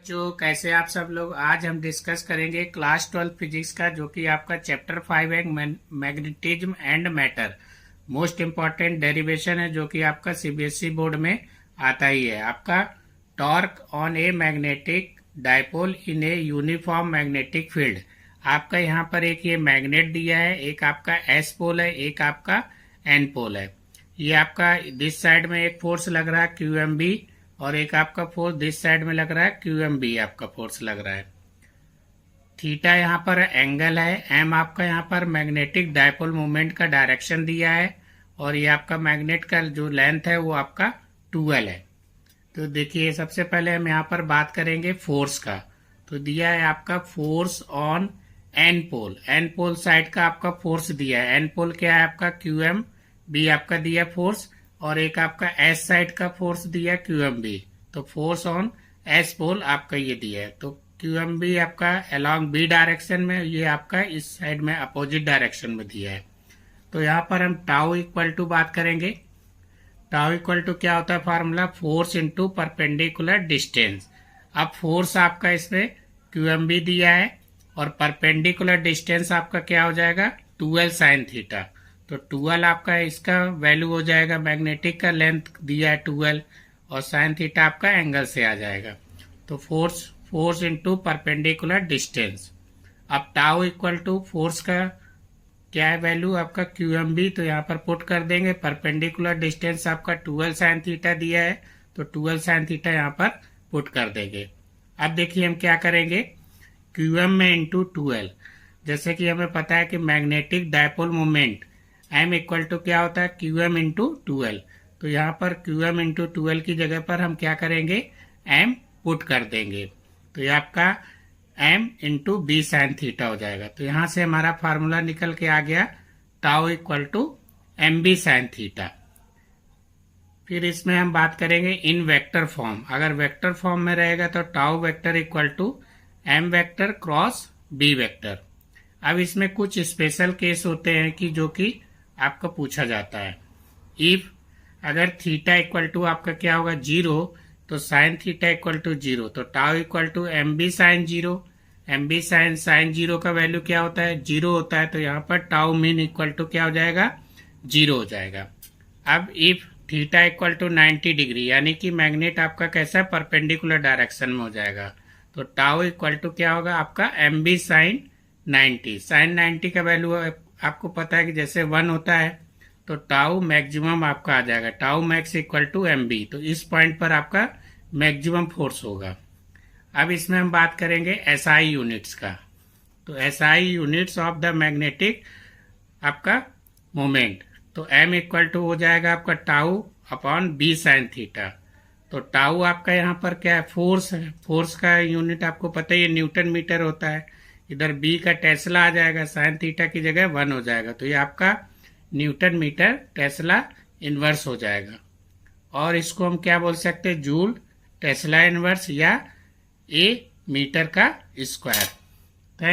बच्चों, कैसे आप सब लोग। आज हम डिस्कस करेंगे क्लास 12 फिजिक्स का, जो कि आपका चैप्टर 5 है, magnetism and matter. Most important derivation है, जो कि आपका सीबीएसई बोर्ड में आता ही है। आपका torque on a magnetic dipole in a uniform magnetic field. आपका यहाँ पर एक ये मैग्नेट दिया है, एक आपका एस पोल है, एक आपका एन पोल है। ये आपका दिस साइड में एक फोर्स लग रहा है QMB, और एक आपका फोर्स दिस साइड में लग रहा है QMB, आपका फोर्स लग रहा है। थीटा यहाँ पर एंगल है, एम आपका यहाँ पर मैग्नेटिक डायपोल मोमेंट का डायरेक्शन दिया है, और ये आपका मैग्नेट का जो लेंथ है वो आपका 12 है। तो देखिए, सबसे पहले हम यहाँ पर बात करेंगे फोर्स का। तो दिया है आपका force on N pole. N pole side का आपका फोर्स दिया है। एन पोल क्या है आपका QMB आपका दिया फोर्स, और एक आपका एस साइड का फोर्स दिया QMB। तो फोर्स ऑन एस पोल आपका ये दिया है। तो QMB आपका अलोंग B डायरेक्शन में, ये आपका इस साइड में अपोजिट डायरेक्शन में दिया है। तो यहाँ पर हम टाउ इक्वल टू बात करेंगे। टाउ इक्वल टू क्या होता है formula, force into perpendicular distance. अब फोर्स आपका इसमें QMB दिया है, और परपेंडिकुलर डिस्टेंस आपका क्या हो जाएगा 12 साइन थीटा। तो 12 आपका इसका वैल्यू हो जाएगा, मैग्नेटिक का लेंथ दिया है 12, और साइन थीटा आपका एंगल से आ जाएगा। तो फोर्स इंटू परपेंडिकुलर डिस्टेंस। अब टाउ इक्वल टू फोर्स का क्या है वैल्यू आपका QMB, तो यहाँ पर पुट कर देंगे। परपेंडिकुलर डिस्टेंस आपका 12 साइन थीटा दिया है, तो 12 साइन थीटा यहाँ पर पुट कर देंगे। अब देखिए हम क्या करेंगे, QM में इंटू 12। जैसे कि हमें पता है कि magnetic dipole moment M equal to क्या होता है QM इंटू 12। तो यहाँ पर QM इंटू 12 की जगह पर हम क्या करेंगे, M पुट कर देंगे। तो ये आपका M into B sine theta हो जाएगा। तो यहाँ से हमारा फार्मूला निकल के आ गया, tau equal to MB sine theta. फिर इसमें हम बात करेंगे इन वेक्टर फॉर्म। अगर वेक्टर फॉर्म में रहेगा तो tau vector equal to M vector cross B vector. अब इसमें कुछ स्पेशल केस होते हैं कि जो कि आपका पूछा जाता है। इफ अगर थीटा इक्वल टू आपका क्या होगा 0, तो साइन थीटा इक्वल टू 0, तो tau equal to MB sine 0। MB sine 0 का वैल्यू क्या होता है 0 होता है, तो यहाँ पर टाउ मीन इक्वल टू क्या हो जाएगा 0 हो जाएगा। अब if theta equal to 90 degree, यानी कि मैग्नेट आपका कैसा परपेंडिकुलर डायरेक्शन में हो जाएगा, तो टाउ इक्वल टू क्या होगा आपका MB साइन 90। साइन 90 का वैल्यू आपको पता है कि जैसे 1 होता है, तो टाउ मैक्सिमम आपका आ जाएगा, tau max equal to MB। तो इस पॉइंट पर आपका मैक्सिमम फोर्स होगा। अब इसमें हम बात करेंगे SI यूनिट्स का। तो SI units of the magnetic आपका मोमेंट। तो M इक्वल टू हो जाएगा आपका tau upon B sine theta. तो टाउ आपका यहाँ पर क्या है, फोर्स है। फोर्स का यूनिट आपको पता ही है न्यूटन मीटर होता है। इधर B का टेस्ला आ जाएगा, साइन थीटा की जगह 1 हो जाएगा, तो ये आपका न्यूटन मीटर टेस्ला इनवर्स हो जाएगा। और इसको हम क्या बोल सकते हैं, जूल टेस्ला इनवर्स या A मीटर का स्क्वायर। थैंक